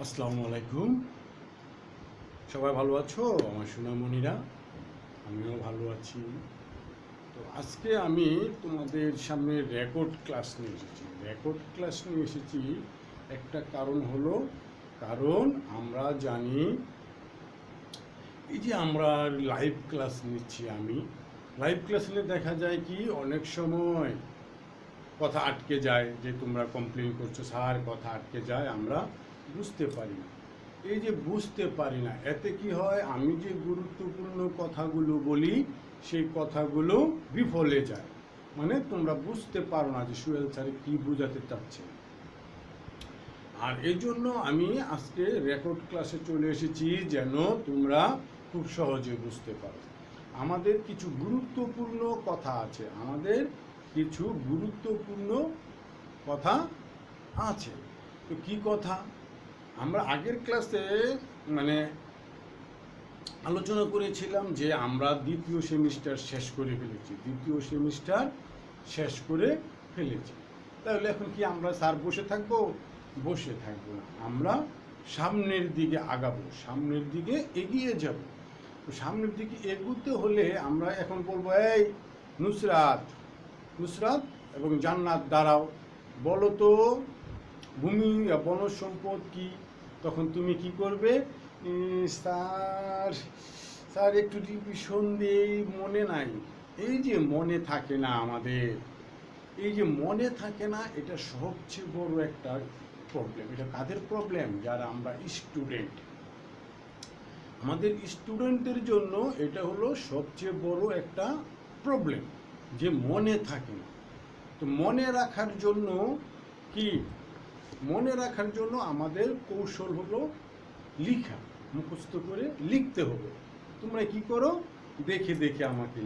আসসালামু আলাইকুম। সবাই ভালো আছো? আমার সোনামণিরা, আমিও ভালো আছি। তো আজকে আমি তোমাদের সামনে রেকর্ড ক্লাস নিয়ে এসেছি। একটা কারণ হলো, কারণ আমরা জানি এই যে আমরা লাইভ ক্লাস নিচ্ছি, লাইভ ক্লাস নিলে দেখা যায় কি অনেক সময় কথা আটকে যায়, যে তোমরা কমপ্লেন করছো স্যার কথা আটকে যায়, আমরা বুঝতে পারি না। এই যে বুঝতে পারি না, এতে কি হয়, আমি যে গুরুত্বপূর্ণ কথাগুলো বলি সেই কথাগুলো বিফলে যায়। মানে তোমরা বুঝতে পারো না যে সুহেল স্যার কি বোঝাতে চাচ্ছে। আর এই জন্য আমি আজকে রেকর্ড ক্লাসে চলে এসেছি, যেন তোমরা খুব সহজে বুঝতে পারো। আমাদের কিছু গুরুত্বপূর্ণ কথা আছে, তো কি কথা? আমরা আগের ক্লাসে মানে আলোচনা করেছিলাম যে আমরা দ্বিতীয় সেমিস্টার শেষ করে ফেলেছি। তাহলে এখন কি আমরা স্যার বসে থাকবো? বসে থাকবো না, আমরা সামনের দিকে আগাবো, সামনের দিকে এগিয়ে যাব। তো সামনের দিকে এগুতে হলে আমরা এখন বলবো, এই নুসরাত এবং জান্নাত দাঁড়াও, বলো তো ভূমি বনজ সম্পদ কি? তখন তুমি কি করবে? স্যার স্যার একটু রিভিশন দেই, মনে নাই। এই যে মনে থাকে না আমাদের, এটা সবচেয়ে বড় একটা প্রবলেম। এটা কাদের প্রবলেম? যারা আমরা স্টুডেন্ট, আমাদের স্টুডেন্টদের জন্য এটা হলো সবচেয়ে বড় একটা প্রবলেম, যে মনে থাকে না। তো মনে রাখার জন্য আমাদের কৌশল হলো লিখা, মুখস্থ করে লিখতে হবে। তোমরা কি করো? দেখে দেখে আমাকে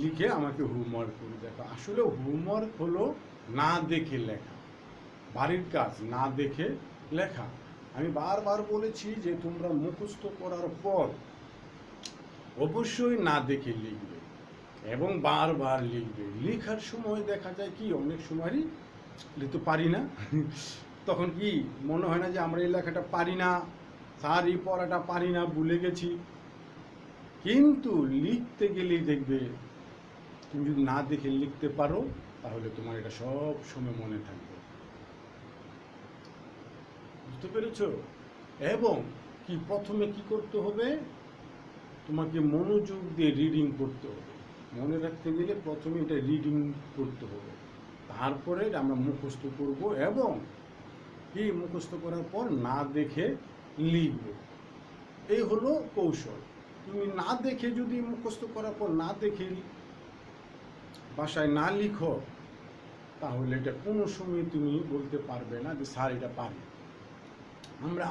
লিখে আমাকে হোমওয়ার্ক করে দেখো। আসলে হোমওয়ার্ক হলো না দেখে লেখা, বাড়ির কাজ না দেখে লেখা। আমি বারবার বলেছি যে তোমরা মুখস্থ করার পর অবশ্যই না দেখে লিখবে এবং বারবার লিখবে। লেখার সময় দেখা যায় কি, অনেক সময়ই লিখতে পারি না। তখন কি মনে হয় না যে আমরা এই লেখাটা পারি না, স্যার এই পড়াটা পারি না, ভুলে গেছি। কিন্তু লিখতে গেলেই দেখবে, তুমি যদি না দেখে লিখতে পারো তাহলে তোমার এটা সব সময় মনে থাকবে। বুঝতে পেরেছ? এবং কি প্রথমে কি করতে হবে? তোমাকে মনোযোগ দিয়ে রিডিং করতে হবে। মনে রাখতে গেলে প্রথমে এটা রিডিং করতে হবে, তারপরে আমরা মুখস্থ করব এবং কি মুখস্থ করার পর না দেখে লিখব। এই হলো কৌশল। তুমি না দেখে যদি মুখস্থ করার পর না দেখে বাসায় না লিখো, তাহলে এটা কোনো সময় তুমি বলতে পারবে না যে স্যার এটা পারি। আমরা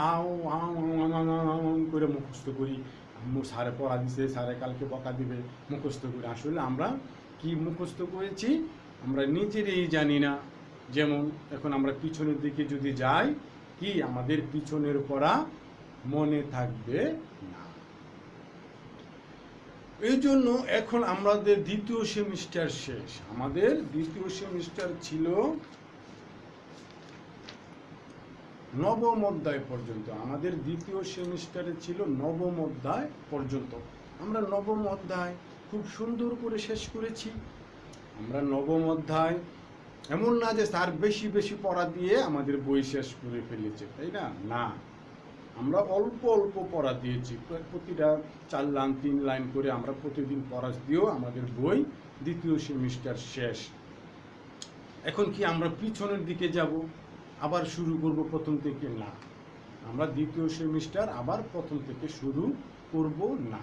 করে মুখস্থ করি, স্যারে পড়া দিছে, স্যারে কালকে বকা দিবে, মুখস্থ করি। আসলে আমরা কি মুখস্থ করেছি আমরা নিজেরই জানি না। যেমন এখন আমরা পিছনের দিকে যদি যাই, কি আমাদের পিছনের পড়া মনে থাকবে না। এই জন্য এখন আমাদের দ্বিতীয় সেমিস্টার শেষ। আমাদের দ্বিতীয় সেমিস্টার ছিল নবম অধ্যায় পর্যন্ত। আমাদের দ্বিতীয় সেমিস্টারে ছিল নবম অধ্যায় পর্যন্ত। আমরা নবম অধ্যায় খুব সুন্দর করে শেষ করেছি। আমরা নবম অধ্যায় এমন না যে স্যার বেশি বেশি পড়া দিয়ে আমাদের বই শেষ করে ফেলেছে, তাই না? না, আমরা অল্প অল্প পড়া দিয়েছি। প্রতিটা 4 লাইন 3 লাইন করে আমরা প্রতিদিন পড়া দিয়েও আমাদের বই দ্বিতীয় সেমিস্টার শেষ। এখন কি আমরা পিছনের দিকে যাব, আবার শুরু করব প্রথম থেকে? না, আমরা দ্বিতীয় সেমিস্টার আবার প্রথম থেকে শুরু করব না,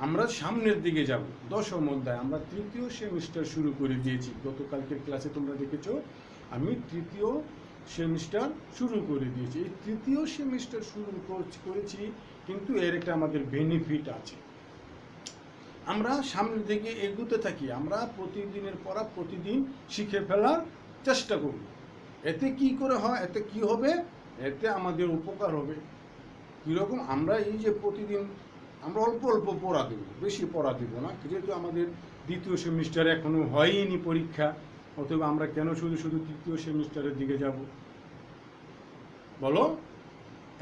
আমরা সামনের দিকে যাব। দশম অধ্যায় আমরা তৃতীয় সেমিস্টার শুরু করে দিয়েছি। গতকালকের ক্লাসে তোমরা দেখেছো আমি তৃতীয় সেমিস্টার শুরু করে দিয়েছি। এই তৃতীয় সেমিস্টার শুরু করেছি, কিন্তু এর একটা আমাদের বেনিফিট আছে। আমরা সামনের দিকে এগোতে থাকি, আমরা প্রতিদিনের পড়া প্রতিদিন শিখে ফেলার চেষ্টা করব। এতে কি করে হয়? এতে কি হবে? এতে আমাদের উপকার হবে। কীরকম? আমরা এই যে প্রতিদিন আমরা অল্প অল্প পড়া দেবো, বেশি পড়া দেবো না, যেহেতু আমাদের দ্বিতীয় সেমিস্টার এখনো হয়নি পরীক্ষা, অথবা আমরা কেন শুধু শুধু তৃতীয় সেমিস্টারের দিকে যাব? বলো?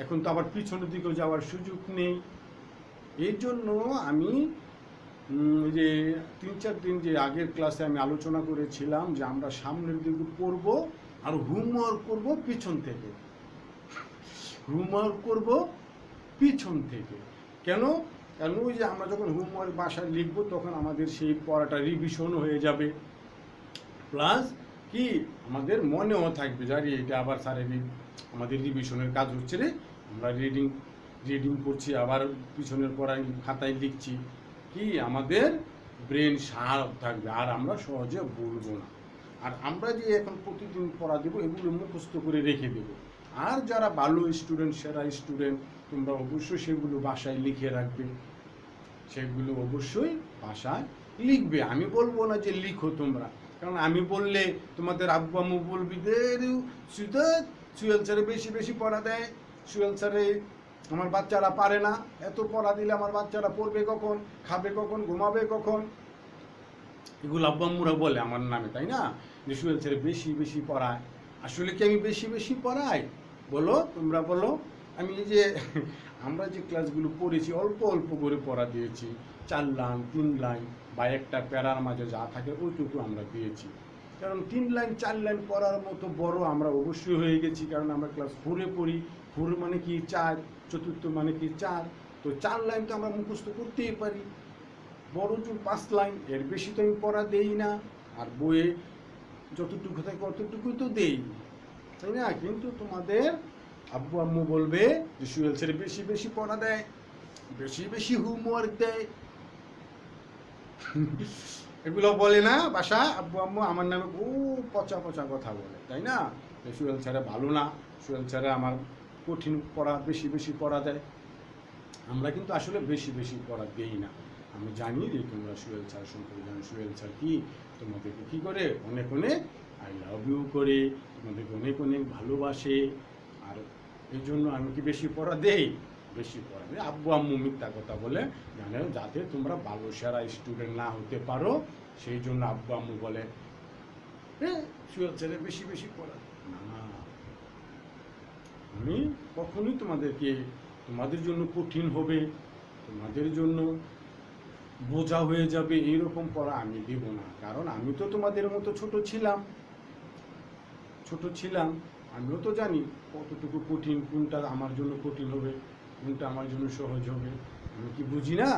এখন তো আবার পিছনের দিকেও যাওয়ার সুযোগ নেই। এই জন্য আমি যে 3-4 দিন যে আগের ক্লাসে আমি আলোচনা করেছিলাম যে আমরা সামনের দিকে পড়বো আর হোমওয়ার্ক করব পিছন থেকে। হোমওয়ার্ক করব পিছন থেকে। কেন? কারণ ওই যে আমরা যখন হোমওয়ার্ক বাসায় লিখবো তখন আমাদের সেই পড়াটা রিভিশন হয়ে যাবে, প্লাস কি আমাদের মনেও থাকবে যে আরে এটা আবার স্যারের আমাদের রিভিশনের কাজ হচ্ছে রে, আমরা রিডিং করছি, আবার পিছনের পড়ায় খাতায় লিখছি, কি আমাদের ব্রেন শার্প থাকবে আর আমরা সহজে ভুলবো না। আর আমরা যে এখন প্রতিদিন পড়া দেবো এগুলো মুখস্থ করে রেখে দেবো। আর যারা ভালো স্টুডেন্ট, সেরা স্টুডেন্ট, তোমরা অবশ্যই সেগুলো বাসায় লিখে রাখবে, সেগুলো অবশ্যই বাসায় লিখবে। আমি বলবো না যে লিখো তোমরা, কারণ আমি বললে তোমাদের আব্বু আম্মু বলবি যে সুয়েল স্যারে বেশি বেশি পড়া দেয়, সুয়েল স্যারে আমার বাচ্চারা পারে না, এত পড়া দিলে আমার বাচ্চারা পড়বে কখন, খাবে কখন, ঘুমাবে কখন, এগুলো আব্বু আম্মুরা বলে আমার নামে, তাই না? যে সুয়েল স্যারে বেশি বেশি পড়ায়। আসলে কি আমি বেশি বেশি পড়াই? বলো, তোমরা বলো। আমি এই যে আমরা যে ক্লাসগুলো পড়েছি অল্প অল্প করে পড়া দিয়েছি, 4 লাইন 3 লাইন বা একটা প্যারার মাঝে যা থাকে ওইটুকু আমরা দিয়েছি। কারণ 3 লাইন 4 লাইন পড়ার মতো বড় আমরা অবশ্যই হয়ে গেছি, কারণ আমরা ক্লাস 4-এ পড়ি। 4 মানে কি 4, চতুর্থ মানে কি 4, তো 4 লাইন তো আমরা মুখস্থ করতেই পারি, বড় জোর 5 লাইন, এর বেশি তো আমি পড়া দেই না। আর বইয়ে যতটুকু থাকে অতটুকুই তো দেই, তাই না? কিন্তু তোমাদের আব্বু আম্মু বলবে যে সুয়েল স্যার বেশি বেশি পড়া দেয়, বেশি বেশি হোমওয়ার্ক দেয়। এগুলো বলে না বাসা আব্বু আম্মু আমার নামে পচা পচা কথা বলে, তাই না? সুয়েল স্যারে ভালো না, সুয়েল স্যারে আমার কঠিন পড়া, বেশি বেশি পড়া দেয়। আমরা কিন্তু আসলে বেশি বেশি পড়া দেই না। আমি জানি যে তোমরা সুয়েল স্যার সম্পর্কে জানো, সুয়েল স্যার কি তোমাদেরকে কী করে অনেক অনেক আই লাভ ইউ করে, তোমাদেরকে অনেক অনেক ভালোবাসে। আর এই জন্য আমি কি বেশি পড়া দেই? বেশি পড়া দেয়। আব্বু আম্মু মিথ্যা কথা বলে, জানে যাতে তোমরা ভালো সেরা স্টুডেন্ট না হতে পারো, সেই জন্য আব্বু আম্মু বলে সুয়েল স্যারের বেশি বেশি পড়া না। আমি কখনোই তোমাদের জন্য কঠিন হবে, তোমাদের জন্য বোঝা হয়ে যাবে এইরকম পড়া আমি দেব না। কারণ আমি তো তোমাদের মতো ছোট ছিলাম, আমিও তো জানি কতটুকু কঠিন, কোনটা আমার জন্য কঠিন হবে, কোনটা আমার জন্য সহজ হবে। আমি কি বুঝি না?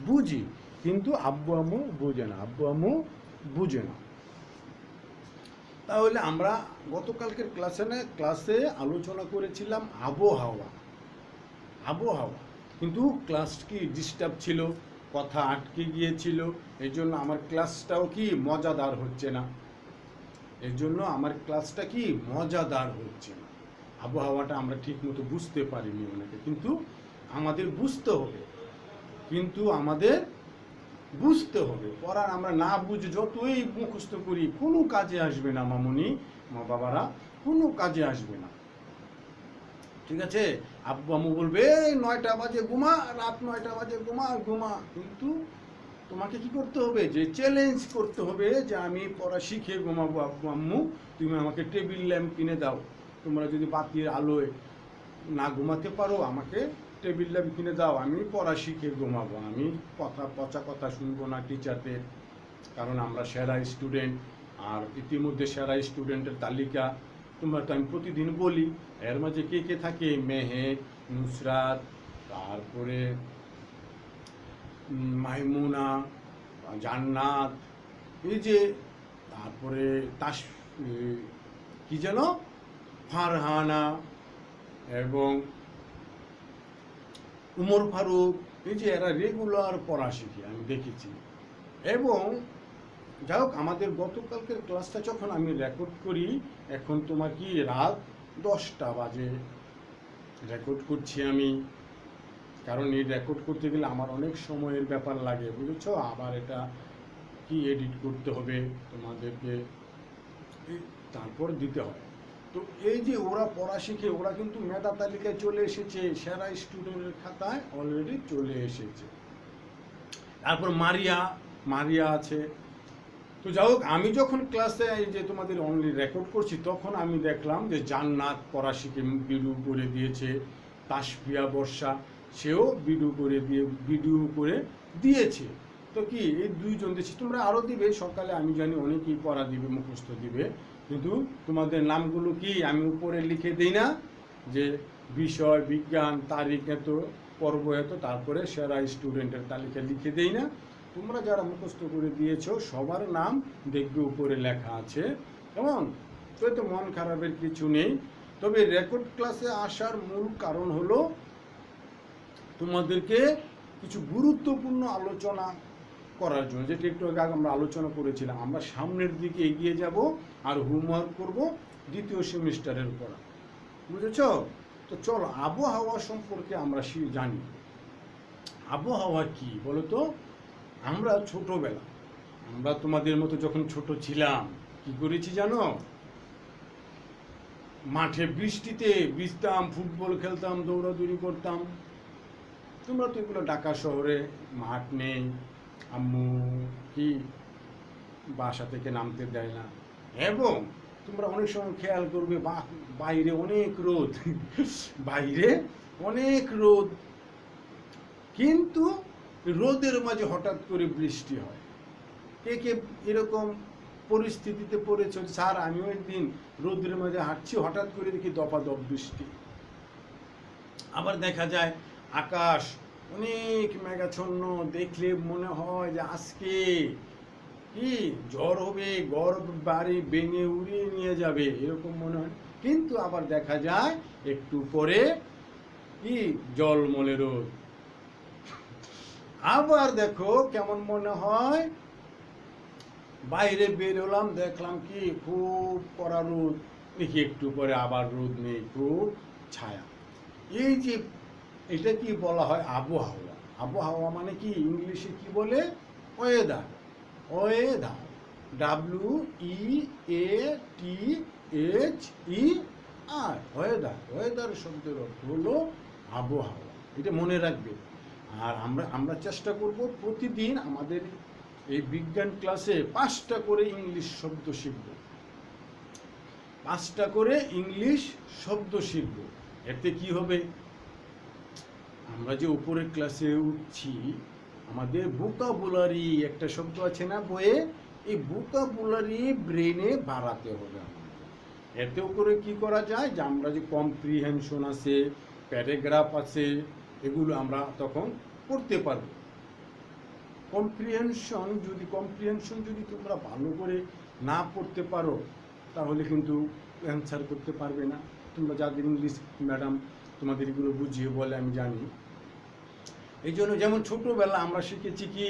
বুঝি, কিন্তু আব্বু আম্মু বুঝে না। তাহলে আমরা গতকালকের ক্লাসে আলোচনা করেছিলাম আবহাওয়া, কিন্তু ক্লাস কি ডিস্টার্ব ছিল, কথা আটকে গিয়েছিল, এই জন্য আমার ক্লাসটাও কি মজাদার হচ্ছে না। আবহাওয়াটা আমরা ঠিক মতো বুঝতে পারিনি অনেকে, কিন্তু আমাদের বুঝতে হবে। পড়ার আমরা না বুঝে যতই মুখস্থ করি কোনো কাজে আসবে না মামুনি, মা বাবারা, কোনো কাজে আসবে না। ঠিক আছে? আব্বু আম্মু বলবে 9টা বাজে ঘুমা, রাত 9টা বাজে ঘুমা, কিন্তু তোমাকে কি করতে হবে? যে চ্যালেঞ্জ করতে হবে যে আমি পড়া শিখে ঘুমাবো। আব্বু আম্মু তুমি আমাকে টেবিল ল্যাম্প কিনে দাও, তোমরা যদি বাতির আলোয় না ঘুমাতে পারো আমাকে টেবিল ল্যাম্প কিনে দাও, আমি পড়া শিখে ঘুমাবো, আমি পচা কথা শুনবো না টিচারদের। কারণ আমরা সেরা স্টুডেন্ট, আর ইতিমধ্যে সেরা স্টুডেন্টের তালিকা তোমরা তো আমি প্রতিদিন বলি। এর মাঝে কে কে থাকে? মেহেক, নুসরাত, তারপরে মাইমুনা, জান্নাত, এই যে তারপরে কি যেন ফারহানা এবং উমর ফারুক, এই যে এরা রেগুলার পড়া শিখে আমি দেখেছি। এবং যাই হোক, আমাদের গতকালকের ক্লাসটা যখন আমি রেকর্ড করি, এখন তোমার কি রাত 10টা বাজে রেকর্ড করছি আমি। কারণ এই রেকর্ড করতে গেলে আমার অনেক সময়ের ব্যাপার লাগে, বুঝেছো? আবার এটা কি এডিট করতে হবে তোমাদেরকে, তারপর দিতে হয়। তো এই যে ওরা পড়া শিখে, ওরা কিন্তু মেধা তালিকায় চলে এসেছে, সেরা স্টুডেন্টের খাতায় অলরেডি চলে এসেছে। তারপর মারিয়া আছে, তো যাই হোক, আমি যখন ক্লাসে এই যে তোমাদের অনলি রেকর্ড করছি, তখন আমি দেখলাম যে জান্নাত পড়াশিকে ভিডিও করে দিয়েছে, তাসফিয়া বর্ষা সেও ভিডিও করে দিয়েছে। তো কি এই দুইজন দিয়েছি, তোমরা আরও দিবে সকালে, আমি জানি অনেকেই পড়া দিবে, মুখস্থ দিবে, কিন্তু তোমাদের নামগুলো কি আমি উপরে লিখে দিই না, যে বিষয় বিজ্ঞান, তারিখ এত, পর্ব এত, তারপরে সেরা স্টুডেন্টের তালিকা লিখে দেই না? তোমরা যারা মুখস্থ করে দিয়েছো সবার নাম দেখবে উপরে লেখা আছে, কেমন? তো এতে মন খারাপের কিছু নেই। তবে রেকর্ড ক্লাসে আসার মূল কারণ হলো তোমাদেরকে কিছু গুরুত্বপূর্ণ আলোচনা করার জন্য, যেটা একটু আগে আমরা আলোচনা করেছিলাম। আমরা সামনের দিকে এগিয়ে যাব আর হোমওয়ার্ক করব দ্বিতীয় সেমিস্টারের উপর, বুঝেছ? তো চলো আবহাওয়া সম্পর্কে আমরা জানি। আবহাওয়া কি বলো তো? আমরা ছোটবেলা, আমরা তোমাদের মতো যখন ছোট ছিলাম কি করেছি জানো? মাঠে বৃষ্টিতে ভিজতাম, ফুটবল খেলতাম, দৌড়াদৌড়ি করতাম। তোমরা তো এগুলো ঢাকা শহরে মাঠ নেই, আম্মু কি বাসা থেকে নামতে দেয় না, এবং তোমরা অনেক সময় খেয়াল করবে বাইরে অনেক রোদ, বাইরে অনেক রোদ, কিন্তু রোদের মাঝে হঠাৎ করে বৃষ্টি হয়। কে কে এরকম পরিস্থিতিতে পড়েছে? স্যার আমিও একদিন রোদের মাঝে হাঁটছি, হঠাৎ করে দেখি দপাদপ বৃষ্টি। আবার দেখা যায় আকাশ অনেক মেঘাচ্ছন্ন, দেখলে মনে হয় যে আজকে কি ঝড় হবে, ঘর বাড়ি ভেঙে উড়িয়ে নিয়ে যাবে, এরকম মনে হয়। কিন্তু আবার দেখা যায় একটু পরে কি জলমলে রোদ। আবার দেখো কেমন মনে হয়, বাইরে বেরোলাম, দেখলাম কি খুব কড়া রোদ, দেখি একটু পরে আবার রোদ নেই, খুব ছায়া। এই যে এটা কি বলা হয়? আবহাওয়া। আবহাওয়া মানে কি ইংলিশে কি বলে? Weather. Weather, WEATHER, weather. Weather শব্দের অর্থ হলো আবহাওয়া, এটা মনে রাখবে। আর আমরা চেষ্টা করব প্রতিদিন আমাদের এই বিজ্ঞান ক্লাসে 5টা করে ইংলিশ শব্দ শিখব, 5টা করে ইংলিশ শব্দ শিখব। এতে কি হবে? আমরা যে উপরের ক্লাসে উঠছি, আমাদের ভোকাবুলারি একটা শব্দ আছে না বইয়ে, এই ভোকাবুলারি ব্রেনে বাড়াতে হবে আমাদের। এতেও করে কি করা যায়, যে আমরা যে কম্প্রিহেনশন আছে, প্যারাগ্রাফ আছে, এগুলো আমরা তখন পড়তে পারবো। কম্প্রিহেনশন যদি তোমরা ভালো করে না পড়তে পারো, তাহলে কিন্তু অ্যান্সার করতে পারবে না। তোমরা যাদের ইংলিশ ম্যাডাম তোমাদের এগুলো বুঝিয়ে বলে আমি জানি। এই জন্য যেমন ছোটোবেলা আমরা শিখেছি কি,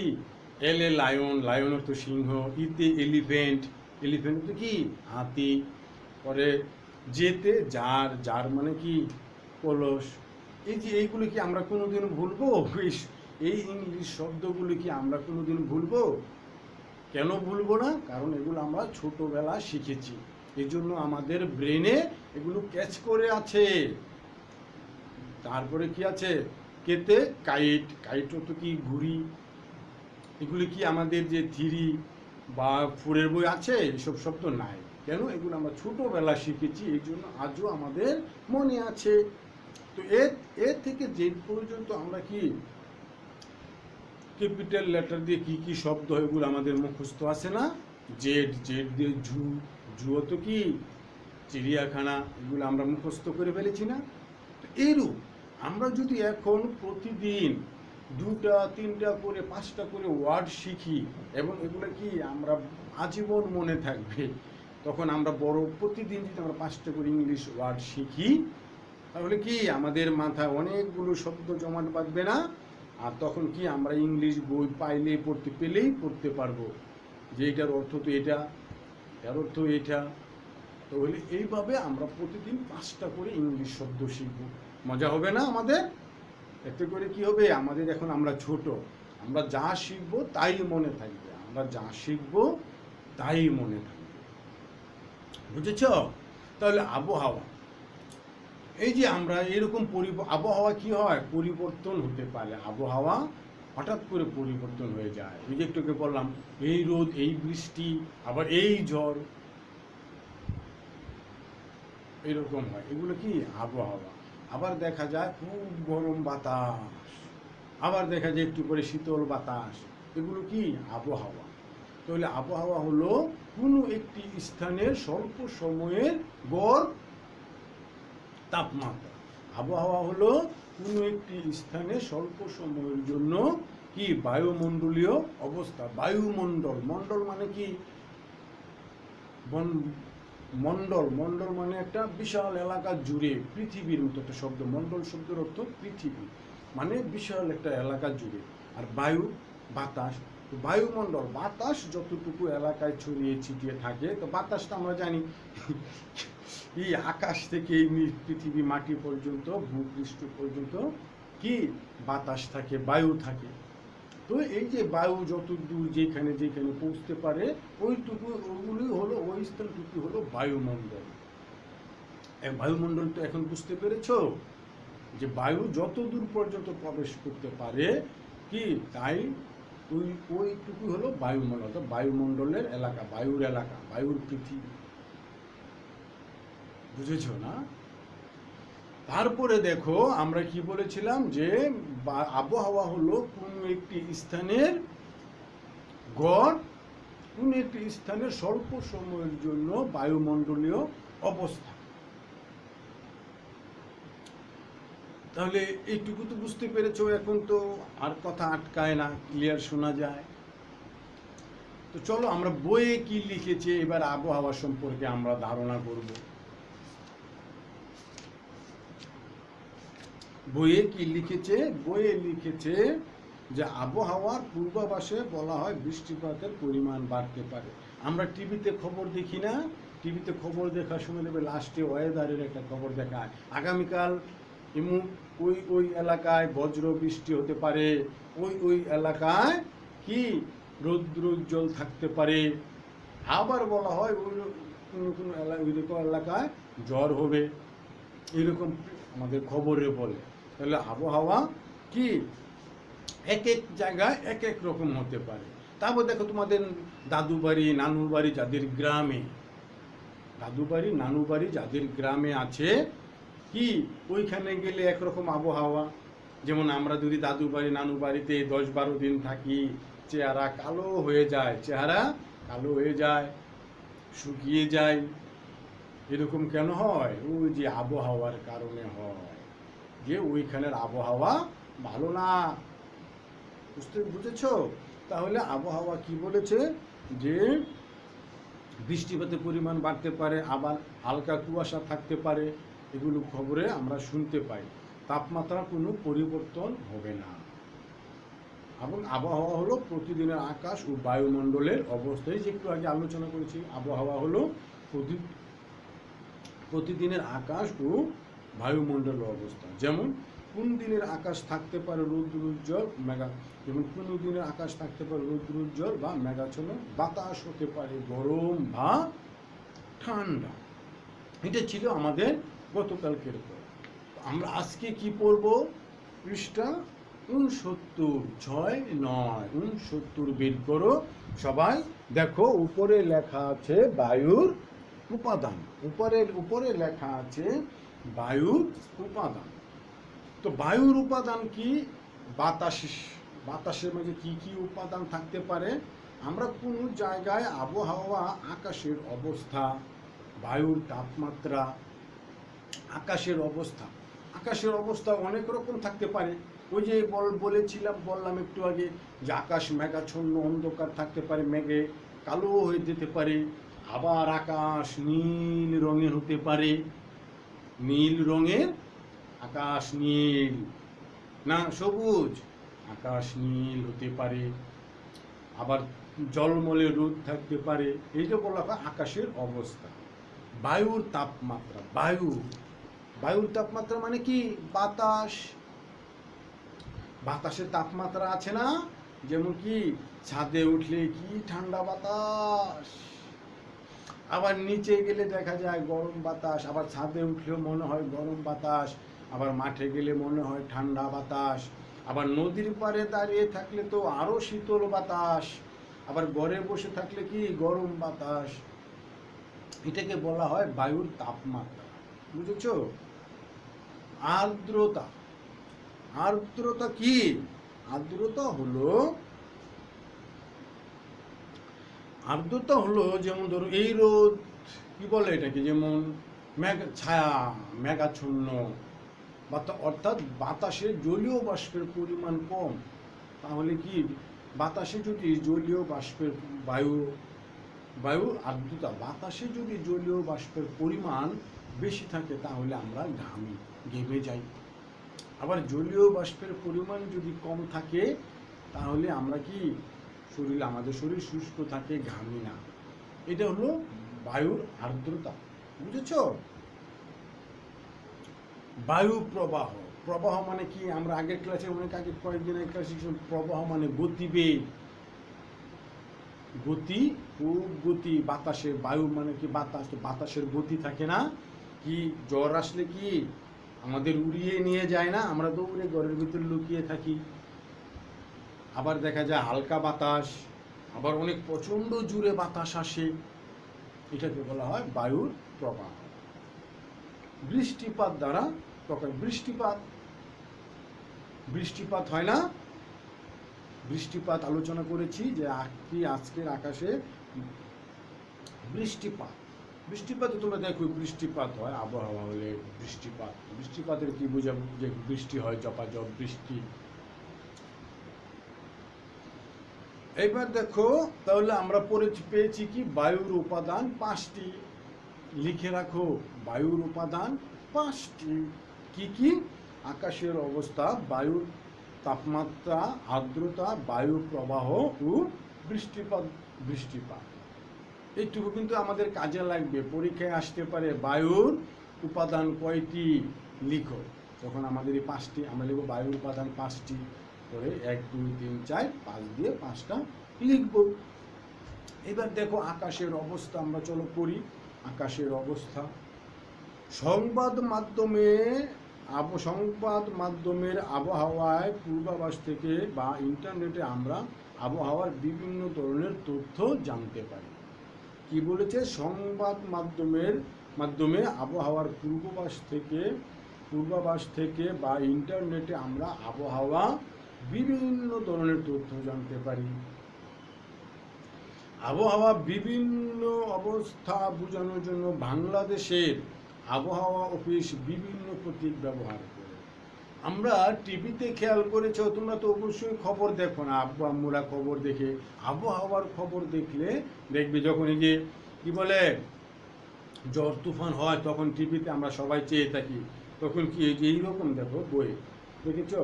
এলে লায়ন, লায়ন অর্থ সিংহ, ইতে এলিফেন্ট, এলিফেন্ট অর্থ কি হাতি, পরে যেতে জার, জার মানে কি কলস। এই যে এইগুলো কি আমরা কোনোদিন ভুলবো? এই ইংলিশ শব্দগুলো কি আমরা কোনোদিন ভুলবো? কেন ভুলবো না? কারণ এগুলো আমরা ছোটোবেলা শিখেছি, এই জন্য আমাদের ব্রেনে এগুলো ক্যাচ করে আছে। তারপরে কি আছে? কেতে কাইট, কাইট তো কি ঘুড়ি। এগুলি কি আমাদের যে 3 বা 4-এর বই আছে? এসব শব্দ নাই। কেন? এগুলো আমরা ছোটোবেলা শিখেছি, এই জন্য আজও আমাদের মনে আছে। তো এর থেকে জেড পর্যন্ত আমরা কি ক্যাপিটাল লেটার দিয়ে কি কি শব্দ হয় এগুলো আমাদের মুখস্থ আছে না? জেড, জেড দিয়ে জুও তো কি চিড়িয়াখানা, এগুলো আমরা মুখস্থ করে ফেলেছি না? তো এইরূপ আমরা যদি এখন প্রতিদিন 2টা 3টা করে 5টা করে ওয়ার্ড শিখি, এবং এগুলো কি আমরা আজীবন মনে থাকবে, তখন আমরা প্রতিদিন যদি আমরা 5টা করে ইংলিশ ওয়ার্ড শিখি, তাহলে কি আমাদের মাথায় অনেকগুলো শব্দ জমাট বাঁধবে না? আর তখন কি আমরা ইংলিশ বই পেলেই পড়তে পারবো, যে এটার অর্থ তো এটা, এর অর্থ এটা। তাহলে এইভাবে আমরা প্রতিদিন 5টা করে ইংলিশ শব্দ শিখব। মজা হবে না আমাদের? এতে করে কি হবে, আমাদের এখন আমরা ছোট, আমরা যা শিখব তাই মনে থাকবে, আমরা যা শিখব তাই মনে থাকবে, বুঝেছ? তাহলে আবহাওয়া, এই যে আমরা এরকম আবহাওয়া কি হয়? পরিবর্তন হতে পারে, আবহাওয়া হঠাৎ করে পরিবর্তন হয়ে যায়। ওই যে একটুকে বললাম, এই রোদ, এই বৃষ্টি, আবার এই ঝড়, এরকম হয়। এগুলো কি আবহাওয়া। আবার দেখা যায় খুব গরম বাতাস, আবার দেখা যায় একটু করে শীতল বাতাস, এগুলো কি আবহাওয়া। তাহলে আবহাওয়া হলো কোনো একটি স্থানের স্বল্প সময়ের গড় তাপমাত্রা। আবহাওয়া হলো কোনো একটি স্থানে স্বল্প সময়ের জন্য কি বায়ুমণ্ডলীয় অবস্থা। বায়ুমণ্ডল, মণ্ডল মানে কি মণ্ডল, মণ্ডল মানে একটা বিশাল এলাকা জুড়ে, পৃথিবীর মতো একটা শব্দ। মণ্ডল শব্দের অর্থ পৃথিবী, মানে বিশাল একটা এলাকা জুড়ে। আর বায়ু, বাতাস, বায়ুমণ্ডল, বাতাস যতটুকু এলাকায় ছড়িয়ে ছিটিয়ে থাকে। তো বাতাসটা আমরা জানি এই আকাশ থেকে এই পৃথিবী মাটি পর্যন্ত, ভূপৃষ্ঠ পর্যন্ত কি বাতাস থাকে, বায়ু থাকে। তো এই যে বায়ু যত দূর যেখানে যেখানে পৌঁছতে পারে, ওইটুকু, ওগুলি হলো, ওই স্থানটুকু হলো বায়ুমণ্ডল। বায়ুমণ্ডল তো এখন বুঝতে পেরেছো যে বায়ু যত দূর পর্যন্ত প্রবেশ করতে পারে কি, তাই ওইটুকু হলো বায়ুমণ্ডল। তো বায়ুমণ্ডলের এলাকা, বায়ুর এলাকা, বায়ুর পৃথিবী। বুঝেছো না? তারপরে দেখো আমরা কি বলেছিলাম, যে আবহাওয়া হলো কোনো একটি স্থানের গড়, কোনো একটি স্থানের স্বল্প সময়ের জন্য বায়ুমণ্ডলীয় অবস্থা। তাহলে এইটুকু তো বুঝতে পেরেছো। এখন তো আর কথা আটকায় না, ক্লিয়ার শোনা যায়। তো চলো আমরা বইয়ে কি লিখেছে এবার আবহাওয়া সম্পর্কে আমরা ধারণা করব। বইয়ে কি লিখেছে? বইয়ে লিখেছে যে আবহাওয়ার পূর্বাভাসে বলা হয় বৃষ্টিপাতের পরিমাণ বাড়তে পারে। আমরা টিভিতে খবর দেখি না? টিভিতে খবর দেখার সময় দেখবে লাস্টে ওয়েদারের একটা খবর দেখায়, আগামীকাল ওই এলাকায় বজ্র বৃষ্টি হতে পারে, ওই এলাকায় কি রৌদ্রোজ্জ্বল থাকতে পারে। আবার বলা হয় কোনো এলাকায় ঝড় হবে, এরকম আমাদের খবরে বলে। তাহলে আবহাওয়া কি এক এক জায়গায় এক এক রকম হতে পারে। তারপর দেখো তোমাদের দাদু বাড়ি, নানু বাড়ি যাদের গ্রামে, দাদু বাড়ি, নানু বাড়ি যাদের গ্রামে আছে, কি ওইখানে গেলে একরকম আবহাওয়া। যেমন আমরা যদি দাদু বাড়ি, নানু বাড়িতে 10-12 দিন থাকি, চেহারা কালো হয়ে যায়, চেহারা কালো হয়ে যায়, শুকিয়ে যায়। এরকম কেন হয়? ওই যে আবহাওয়ার কারণে হয়, যে ওইখানের আবহাওয়া ভালো না। বুঝেছো? তাহলে আবহাওয়া কি বলেছে, যে বৃষ্টিপাতের পরিমাণ বাড়তে পারে, আবার হালকা কুয়াশা থাকতে পারে, এগুলো খবরে আমরা শুনতে পাই। তাপমাত্রা কোনো পরিবর্তন হবে না। এবং আবহাওয়া হলো প্রতিদিনের আকাশ ও বায়ুমণ্ডলের অবস্থায়, যে একটু আগে আলোচনা করেছি। আবহাওয়া হলো প্রতিদিনের আকাশ ও বায়ুমণ্ডলের অবস্থা। যেমন কোন দিনের আকাশ থাকতে পারে রৌদ্রোজ্জ্বল মেঘা, যেমন কোন দিনের আকাশ থাকতে পারে রৌদ্রোজ্জ্বল বা মেঘাচ্ছন্ন, বাতাস হতে পারে গরম বা ঠান্ডা। এটা ছিল আমাদের গতকালকের পর। আমরা আজকে কি পড়ব? পৃষ্ঠা 69, 6-9, 69 বের করো সবাই। দেখো উপরে লেখা আছে বায়ুর উপাদান, উপরে লেখা আছে বায়ুর উপাদান। তো বায়ুর উপাদান কি? বাতাসের মধ্যে কি কি উপাদান থাকতে পারে? আমরা কোনো জায়গায় আবহাওয়া, আকাশের অবস্থা, বায়ুর তাপমাত্রা, আকাশের অবস্থা অনেক রকম থাকতে পারে। ওই যে বললাম একটু আগে, যে আকাশ মেঘাচ্ছন্ন অন্ধকার থাকতে পারে, মেঘে কালো হয়ে যেতে পারে। আবার আকাশ নীল রঙের হতে পারে, নীল রঙের আকাশ, নীল না সবুজ, আকাশ নীল হতে পারে। আবার জলমলে রোদ থাকতে পারে। এইটা বলা হয় আকাশের অবস্থা। বায়ুর তাপমাত্রা, বায়ুর তাপমাত্রা মানে কি? বাতাসের তাপমাত্রা আছে না? যেমন কি ছাদে উঠলে কি ঠান্ডা বাতাস, আবার নিচে গেলে দেখা যায় গরম বাতাস, আবার ছাদে উঠলেও মনে হয় গরম বাতাস, আবার মাঠে গেলে মনে হয় ঠান্ডা বাতাস। আবার নদীর পাড়ে দাঁড়িয়ে থাকলে তো আরো শীতল বাতাস, আবার ঘরে বসে থাকলে কি গরম বাতাস। এটাকে বলা হয় বায়ুর তাপমাত্রা, বুঝেছো? আর্দ্রতা, আর্দ্রতা কি? আর্দ্রতা হলো, আর্দ্রতা হলো যেমন ধরো এই রোদ, কি বলে এটাকে, যেমন মেঘ ছায়া, মেঘাচ্ছন্ন, অর্থাৎ বাতাসে জলীয় বাষ্পের পরিমাণ কম। তাহলে কি বাতাসে যদি জলীয় বাষ্পের বায়ুর আর্দ্রতা, বাতাসে যদি জলীয় বাষ্পের পরিমাণ বেশি থাকে তাহলে আমরা ঘেমে যাই। আবার জলীয় বাষ্পের পরিমাণ যদি কম থাকে তাহলে আমরা কি আমাদের শরীর শুষ্ক থাকে, ঘামি না। এটা হলো বায়ুর আর্দ্রতা, বুঝেছ? বায়ু প্রবাহ, প্রবাহ মানে কি? আমরা আগের ক্লাসে, অনেক আগে কয়েকদিনের ক্লাসে প্রবাহ মানে গতিবেগ, গতি, খুব গতি বাতাসে। বায়ু মানে কি? বাতাস, তো বাতাসের গতি থাকে না? কি জ্বর আসলে কি আমাদের উড়িয়ে নিয়ে যায় না? আমরা দৌড়ে ঘরের ভিতরে লুকিয়ে থাকি। আবার দেখা যায় হালকা বাতাস, আবার অনেক প্রচন্ড জোরে বাতাস আসে। এটাকে বলা হয় বায়ুর প্রবাহ। বৃষ্টিপাত দ্বারা প্রকাশ, বৃষ্টিপাত হয় না? বৃষ্টিপাত আলোচনা করেছি যে আজকের আকাশে বৃষ্টিপাতে তোমরা দেখো বৃষ্টিপাত হয়, আবহাওয়া হলে বৃষ্টিপাতের কি বোঝাবো? যে বৃষ্টি হয়, ঝপাঝপ বৃষ্টি। এইবার দেখো, তাহলে আমরা পেয়েছি কি বায়ুর উপাদান 5টি। লিখে রাখো, বায়ুর উপাদান 5টি। কি কি? আকাশের অবস্থা, বায়ুর তাপমাত্রা, আর্দ্রতা, বায়ু প্রবাহ ও বৃষ্টিপাত। এইটুকু কিন্তু আমাদের কাজে লাগবে, পরীক্ষায় আসতে পারে। বায়ুর উপাদান কয়টি লিখো। তখন আমাদের এই 5টি আমরা লিখবো, বায়ুর উপাদান 5টি করে 1 2 3 4 5 দিয়ে 5টা লিখব। এবার দেখো আকাশের অবস্থা আমরা চলো করি। আকাশের অবস্থা, সংবাদ মাধ্যমের আবহাওয়ায় পূর্বাভাস থেকে বা ইন্টারনেটে আমরা আবহাওয়ার বিভিন্ন ধরনের তথ্য জানতে পারি। কি বলেছে? সংবাদ মাধ্যমে আবহাওয়ার পূর্বাভাস থেকে বা ইন্টারনেটে আমরা আবহাওয়া বিভিন্ন ধরনের তথ্য জানতে পারি। আবহাওয়া বিভিন্ন অবস্থা বোঝানোর জন্য বাংলাদেশের আবহাওয়া অফিস বিভিন্ন প্রতীক ব্যবহার করে। আমরা টিভিতে খেয়াল করেছো, তোমরা তো অবশ্যই খবর দেখো না? আব্বু আম্মুরা খবর দেখে, আবহাওয়ার খবর দেখলে দেখবে যখন এই যে কি বলে ঝড় তুফান হয়, তখন টিভিতে আমরা সবাই চেয়ে থাকি। তখন কি এইরকম দেখো বই দেখেছো,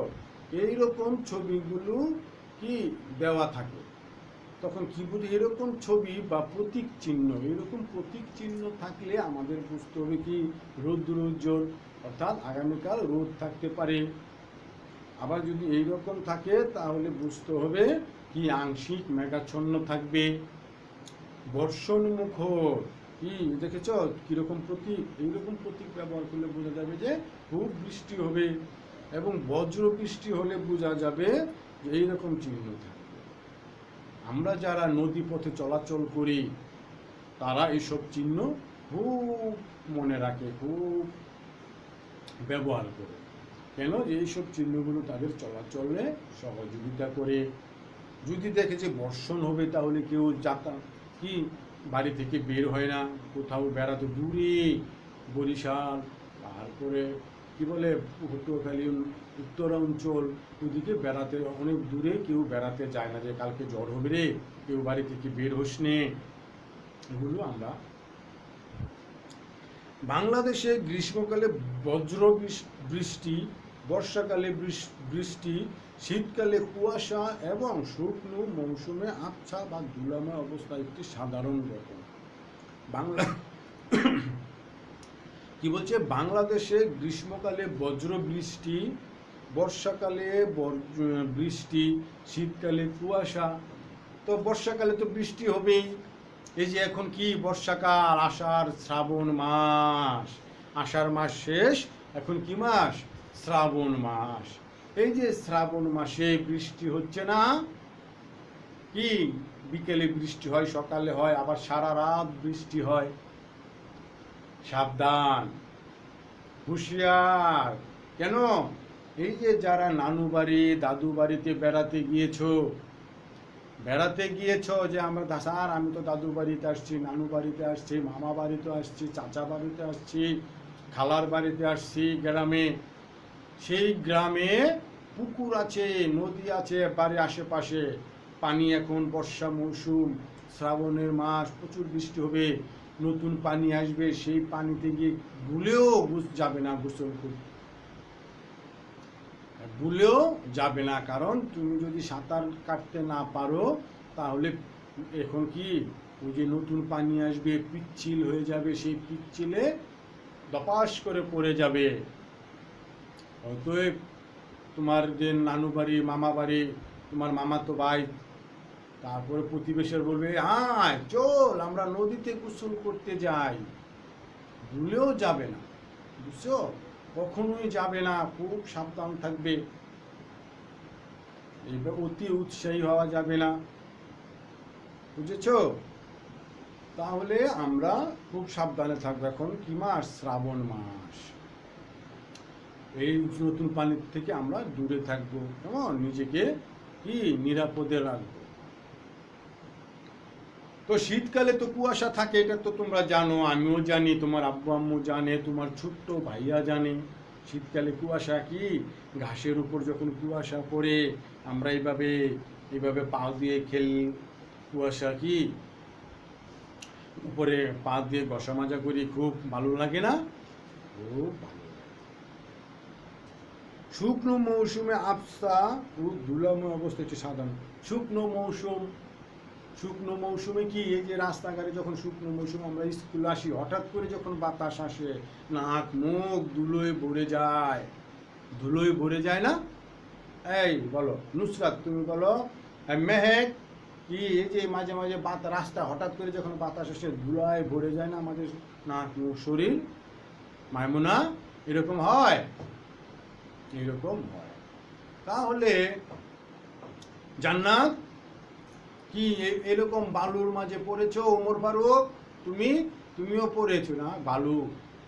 এইরকম ছবিগুলো কি দেওয়া থাকে। তখন কি বুঝি? এরকম ছবি বা প্রতীক চিহ্ন, এরকম প্রতীক চিহ্ন থাকলে আমাদের বুঝতে হবে কি রৌদ্র উজ্জ্বল, অর্থাৎ আগামীকাল রোদ থাকতে পারে। আবার যদি এইরকম থাকে তাহলে বুঝতে হবে কি আংশিক মেঘাচ্ছন্ন থাকবে। বর্ষণ মুখর, কি দেখেছ কিরকম প্রতীক? এইরকম প্রতীক ব্যবহার করলে বোঝা যাবে যে খুব বৃষ্টি হবে। এবং বজ্র বৃষ্টি হলে বোঝা যাবে যে এইরকম চিহ্ন থাকবে। আমরা যারা নদী পথে চলাচল করি তারা এইসব চিহ্ন খুব মনে রাখে, খুব ব্যবহার করে। কেন? যে এইসব চিহ্নগুলো তাদের চলাচলে সহযোগিতা করে। যদি দেখে যে বর্ষণ হবে তাহলে কেউ বাড়ি থেকে বের হয় না, কোথাও বেড়াতে দূরে, বরিশাল, তারপরে কি বলে পটুয়াখালী উত্তরাঞ্চল, ওদিকে বেড়াতে, অনেক দূরে কেউ বেড়াতে যায় না যে কালকে ঝড় হবে রে, কেউ বাড়ি থেকে বের হোস নে। এগুলো আমরা। বাংলাদেশে গ্রীষ্মকালে বজ্র বৃষ্টি, বর্ষাকালে বৃষ্টি, শীতকালে কুয়াশা এবং শুকনো মৌসুমে আবছা বা ধুলাময় অবস্থা একটি সাধারণ রকম। কি বলছে? বাংলাদেশে গ্রীষ্মকালে বজ্র বৃষ্টি, বর্ষাকালে বৃষ্টি, শীতকালে কুয়াশা। তো বর্ষাকালে তো বৃষ্টি হবেই। এই যে এখন কি বর্ষাকাল, আষাঢ় শ্রাবণ মাস, আষাঢ় মাস শেষ, এখন কি মাস? শ্রাবণ মাস। এই যে শ্রাবণ মাসে বৃষ্টি হচ্ছে না, কি বিকেলে বৃষ্টি হয়, সকালে হয়, আবার সারা রাত বৃষ্টি হয়। সাবধান, হুঁশিয়ার। কেন? এই যে যারা নানু বাড়ি দাদু বাড়িতে বেড়াতে গিয়েছো, যে আমরা স্যার আমি তো দাদু বাড়িতে আসছি, নানু বাড়িতে আসছি, মামা বাড়িতে আসছি, চাচা বাড়িতে আসছি, খালার বাড়িতে আসছি গ্রামে। সেই গ্রামে পুকুর আছে, নদী আছে বাড়ির আশেপাশে। পানি, এখন বর্ষা মৌসুম, শ্রাবণের মাস, প্রচুর বৃষ্টি হবে, নতুন পানি আসবে। সেই পানিতে গিয়ে ভুলেও যাবে না গোসল করতে, ভুলেও যাবে না। কারণ তুমি যদি সাঁতার কাটতে না পারো, তাহলে এখন কি ওই যে নতুন পানি আসবে, পিচ্ছিল হয়ে যাবে, সেই পিচ্ছিলে দপাস করে পড়ে যাবে। অতএব তোমার যে নানু বাড়ি, মামা বাড়ি, তোমার মামাতো ভাই, তারপরে প্রতিবেশীর বলবে হ্যাঁ চল আমরা নদীতে গোসল করতে যাই, ভুলেও যাবে না, বুঝছো? কখনোই যাবে না, খুব সাবধান থাকবে। এইবার অতি উৎসাহী হওয়া যাবে না, বুঝেছ? তাহলে আমরা খুব সাবধানে থাকবো। এখন কি মাস? শ্রাবণ মাস। এই নতুন পানির থেকে আমরা দূরে থাকবো, কেমন নিজেকে কি নিরাপদে রাখবো। তো শীতকালে তো কুয়াশা থাকে, এটা তো তোমরা জানো, আমিও জানি, তোমার আব্বু আম্মু জানে, তোমার ছোট্ট ভাইয়া জানে। শীতকালে কুয়াশা কি, ঘাসের উপর যখন কুয়াশা পড়ে, আমরা এইভাবে এইভাবে পা দিয়ে কুয়াশা কি উপরে পা দিয়ে ঘষা মাজা করি, খুব ভালো লাগে না? খুব ভালো লাগে। শুকনো মৌসুমে আবসা ও ধুলাময় অবস্থা হচ্ছে সাধারণ। শুকনো মৌসুমে কি, এই যে রাস্তাঘাটে যখন শুকনো মৌসুমে আমরা স্কুলে আসি, হঠাৎ করে যখন বাতাস আসে, নাক মুখ ধুলোয় ভরে যায় না? এই বলো নুসরাত, তুমি বলো মেহেক, কি এই যে মাঝে মাঝে রাস্তা হঠাৎ করে যখন বাতাস আসে ধুলায় ভরে যায় না আমাদের নাক মুখ শরীর? মাইমুনা, এরকম হয়? এরকম হয়। তাহলে জান্নাত কি এরকম বালুর মাঝে পড়েছো? ওমর ফারুক, তুমিও পড়েছো না? বালু,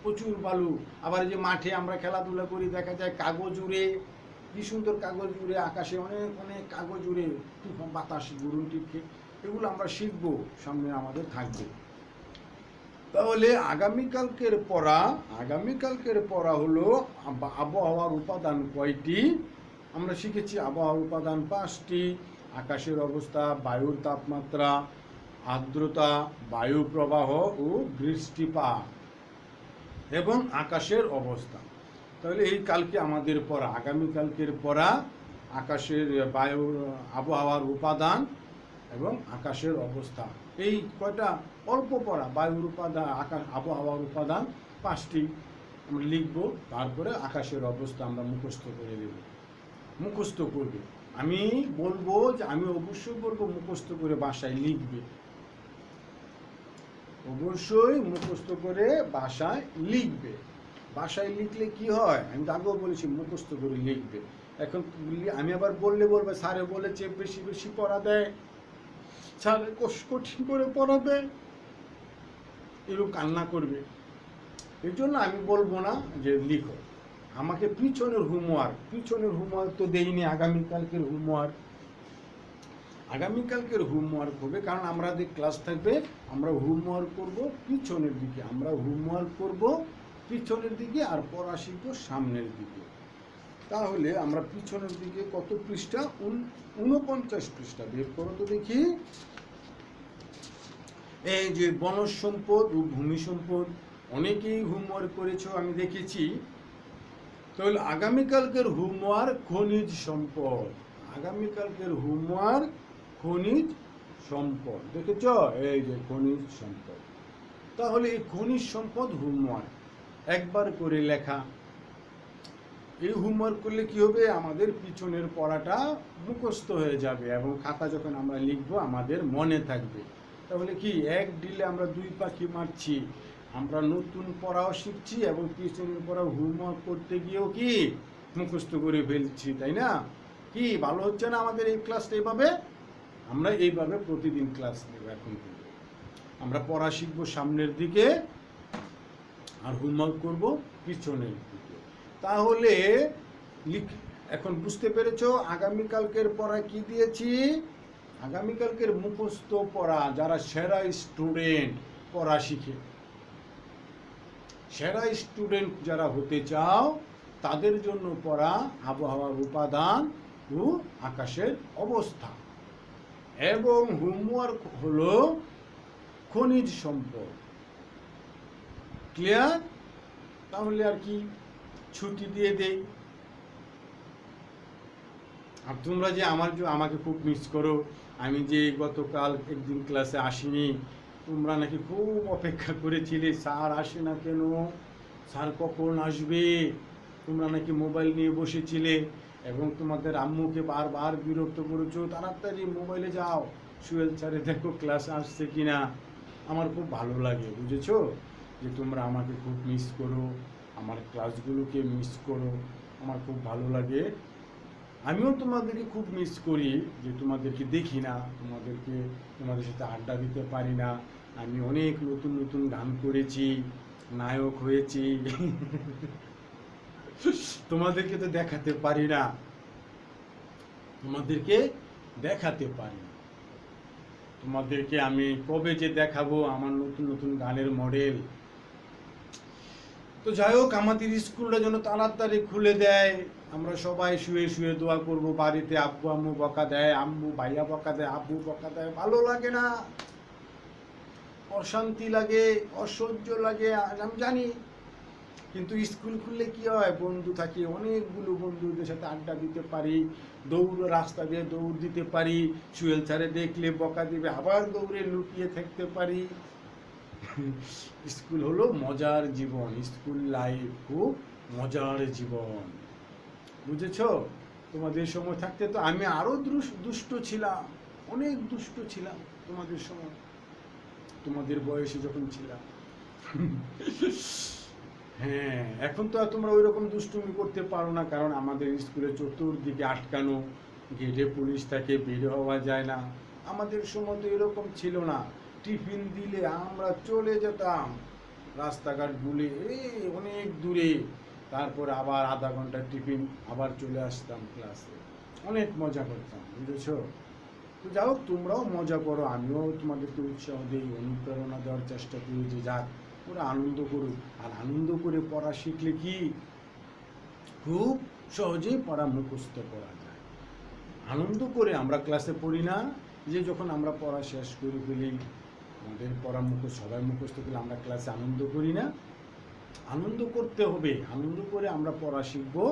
প্রচুর বালু। আবার যে মাঠে আমরা খেলাধুলা করি, দেখা যায় কাগজ উড়ে, কি সুন্দর কাগজ উড়ে, আকাশে অনেক অনেক কাগজ উড়ে, তুফান বাতাস গুরুন টিপকে, এগুলো আমরা শিখবো, সামনে আমাদের থাকবে। তাহলে আগামীকালকের পড়া হলো আবহাওয়ার উপাদান কয়টি? আমরা শিখেছি আবহাওয়ার উপাদান 5টি। আকাশের অবস্থা, বায়ুর তাপমাত্রা, আর্দ্রতা, বায়ু প্রবাহ ও বৃষ্টিপাত এবং আকাশের অবস্থা। তাহলে এই কালকে আমাদের পড়া, আগামীকালকের পড়া আকাশের আবহাওয়ার উপাদান এবং আকাশের অবস্থা। এই কয়টা অল্প পড়া, বায়ুর উপাদান, আবহাওয়ার উপাদান 5টি আমরা লিখবো। তারপরে আকাশের অবস্থা আমরা মুখস্থ করবে। আমি বলবো যে আমি অবশ্যই বলবো মুখস্থ করে বাসায় লিখবে, অবশ্যই মুখস্থ করে বাসায় লিখবে। বাসায় লিখলে কি হয়, আমি আগেও বলেছি মুখস্থ করে লিখবে। এখন আমি আবার বলবে স্যারে বলেছে বেশি বেশি পড়া দেয়, স্যারে কঠিন করে পড়া দেয়, এরকম কান্না করবে। এই জন্য আমি বলবো না যে লিখো। আমাকে পিছনের হোমওয়ার্ক তো দেইনি। আগামীকালকের হোমওয়ার্ক হবে, কারণ আমাদের ক্লাস থাকবে, আমরা হোমওয়ার্ক করব পিছনের দিকে, আর পড়া শিখবো সামনের দিকে। তাহলে আমরা পিছনের দিকে কত পৃষ্ঠা? 49 পৃষ্ঠা বের করো তো দেখি। এই যে বনজ সম্পদ ও ভূমি সম্পদ, অনেকেই হোমওয়ার্ক করেছো, আমি দেখেছি। তাহলে আগামীকালকের হোমওয়ার্ক খনিজ সম্পদ, দেখেছ? এই যে খনিজ সম্পদ। তাহলে এই খনিজ সম্পদ হোমওয়ার্ক একবার করে লেখা। এই হোমওয়ার্ক করলে কি হবে, আমাদের পিছনের পড়াটা মুখস্থ হয়ে যাবে এবং খাতা যখন আমরা লিখবো আমাদের মনে থাকবে। তাহলে কি এক ডিলে আমরা 2 পাখি মারছি, আমরা নতুন পড়াও শিখছি এবং পিছনের পড়া হোমওয়ার্ক করতে গিয়েও কি মুখস্থ করে ফেলছি, তাই না? কি ভালো হচ্ছে না আমাদের এই ক্লাসটা? এইভাবে আমরা এইভাবে প্রতিদিন ক্লাস নেব। এখন থেকে আমরা পড়া শিখবো সামনের দিকে, আর হোমওয়ার্ক করব পিছনের দিকে। তাহলে এখন বুঝতে পেরেছো আগামীকালকের পড়া কি দিয়েছি? আগামীকালকের মুখস্থ পড়া, যারা সেরা স্টুডেন্ট পড়া শিখে, সেরা স্টুডেন্ট যারা হতে চাও তাদের জন্য পড়া আবহাওয়ার উপাদান ও আকাশের অবস্থা, এবং হোমওয়ার্ক হলো খনিজ সম্পদ। ক্লিয়ার? তাহলে আর কি, ছুটি দিয়ে দেই। আর তোমরা যে আমাকে খুব মিস করো, আমি যে গতকাল একদিন ক্লাসে আসিনি, তোমরা নাকি খুব অপেক্ষা করেছিলে, স্যার আসে না কেন, স্যার কখন আসবে, তোমরা নাকি মোবাইল নিয়ে বসেছিলে এবং তোমাদের আম্মুকে বারবার বিরক্ত করেছো, তাড়াতাড়ি মোবাইলে যাও, সুয়েল স্যারে দেখো ক্লাস আসছে কিনা। আমার খুব ভালো লাগে, বুঝেছো, যে তোমরা আমাকে খুব মিস করো, আমার ক্লাসগুলোকে মিস করো, আমার খুব ভালো লাগে। আমিও তোমাদেরকে খুব মিস করি, যে তোমাদেরকে দেখি না, তোমাদের সাথে আড্ডা দিতে পারি না। আমি অনেক নতুন নতুন গান করেছি, নায়ক হয়েছি, তোমাদেরকে তো দেখাতে পারি না, তোমাদেরকে আমি কবে যে দেখাবো আমার নতুন নতুন গানের মডেল। তো যাই হোক, আমাদের স্কুলটা যেন তাড়াতাড়ি খুলে দেয়, আমরা সবাই শুয়ে শুয়ে দোয়া করব। বাড়িতে আব্বু আম্মু বকা দেয়, আম্মু ভাইয়া বকা দেয়, আব্বু বকা দেয়, ভালো লাগে না, অশান্তি লাগে, অসহ্য লাগে, আমি জানি। কিন্তু স্কুল খুললে কি হয়, বন্ধু থাকে, অনেকগুলো বন্ধুদের সাথে আড্ডা দিতে পারি, রাস্তা দিয়ে দৌড় দিতে পারি, সুয়েল স্যারে দেখলে বকা দিবে, আবার দৌড়ে লুকিয়ে থাকতে পারি। স্কুল হলো মজার জীবন, স্কুল লাইফ খুব মজার জীবন, বুঝেছো? তোমাদের সময় থাকতে তো আমি আরো দুষ্ট ছিলাম, অনেক দুষ্ট ছিলাম তোমাদের সময়, তোমাদের বয়সে যখন ছিলাম। হ্যাঁ, এখন তো আর তোমরা ওই রকম দুষ্টুমি করতে পারো না, কারণ আমাদের স্কুলে চতুর্দিকে আটকানো, গেটে পুলিশ থাকে, বের হওয়া যায় না। আমাদের সময় তো এরকম ছিল না, টিফিন দিলে আমরা চলে যেতাম রাস্তাঘাট গুলে অনেক দূরে, তারপর আবার আধা ঘন্টা টিফিন, আবার চলে আসতাম ক্লাসে, অনেক মজা করতাম, বুঝেছো? তো যাও, তোমরাও মজা করো, আমিও তোমাদেরকে উৎসাহ দিই, অনুপ্রেরণা দেওয়ার চেষ্টা করি যে যাক ওরা আনন্দ করুক। আর আনন্দ করে পড়া শিখলে কি খুব সহজেই পড়া মুখস্থ করা যায়। আনন্দ করে আমরা ক্লাসে পড়ি না, যে যখন আমরা পড়া শেষ করে ফেলি, আমাদের পড়া সবাই মুখস্থ করলে আমরা ক্লাসে আনন্দ করি না। আনন্দ করতে হবে, আনন্দ করে আমরা পড়া শিখবো,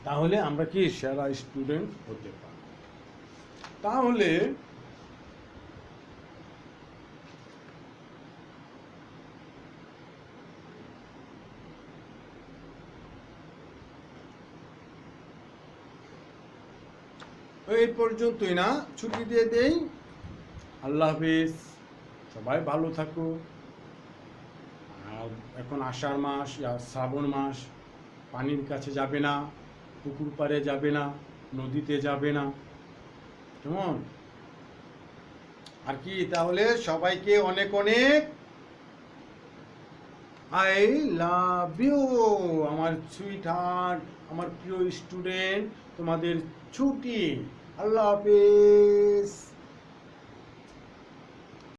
তাহলে আমরা কি সেরা স্টুডেন্ট হতে পারি। তাহলে এই পর্যন্তই না, ছুটি দিয়ে দেই। আল্লাহ হাফিজ, সবাই ভালো থাকো। আর এখন আষাঢ় মাস, শ্রাবণ মাস, পানির কাছে যাবে না, পুকুর পাড়ে যাবে না, নদীতে যাবে না, কেমন? আর কি, তাহলে সবাইকে অনেক অনেক আই লাভ ইউ, আমার সুইট হার্ট, আমার প্রিয় স্টুডেন্ট। তোমাদের ছুটি, আল্লাহ হাফিজ।